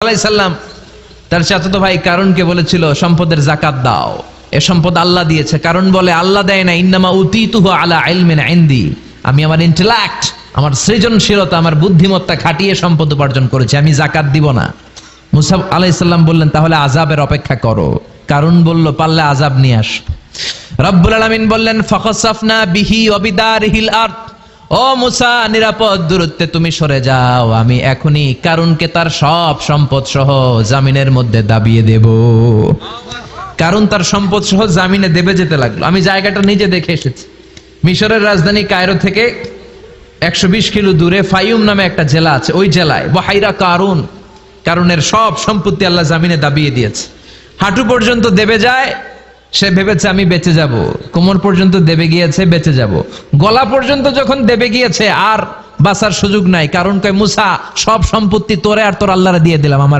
আলাইহিস সালাম তার চাচাতো ভাই কারুনকে বলেছিল সম্পদের যাকাত দাও, এ সম্পদ আল্লাহ দিয়েছে। কারণ বলে আল্লাহ দেয় না, ইন্নামা উতীতুহু আলা ইলমিন ইনদি, আমি আমার ইন্টেলেক্ট, আমার সৃজনশীলতা, আমার বুদ্ধিমত্তা খাটিয়ে সম্পদ উপার্জন করেছি, আমি যাকাত দিব না। মুসা আলাইহিস সালাম বললেন তাহলে আযাবের অপেক্ষা করো। কারণ বলল পারলে আযাব নিয়ে আস। রব্বুল আলামিন বললেন ফাখাসাফনা বিহি ওয়া বিদারিহিল আরদ, ও মুসা নিরাপদ দূরত্বে তুমি সরে যাও, আমি এখনই কারুনকে তার সব সম্পদ সহ জামিনের মধ্যে দাবিয়ে দেব। কারণ তার সম্পদ সহ জামিনে দেবে যেতে লাগলো। আমি জায়গাটা নিজে দেখে এসেছি। মিশরের রাজধানী কায়রো থেকে 120 কিলো দূরে ফাইউম নামে একটা জেলা আছে, ওই জেলায় বহাইরা কারুন, কারুনের সব সম্পত্তি আল্লাহ জামিনে দাবিয়ে দিয়েছে। হাঁটু পর্যন্ত দেবে যায়, সে ভেবেছে আমি বেঁচে যাব, কোমর পর্যন্ত দেবে গিয়েছে বেঁচে যাব, গলা পর্যন্ত যখন দেবে গিয়েছে আর বাঁচার সুযোগ নাই। কারণ কয় মুসা সব সম্পত্তি তোরে আর তোর আল্লাহরে দিয়ে দিলাম, আমার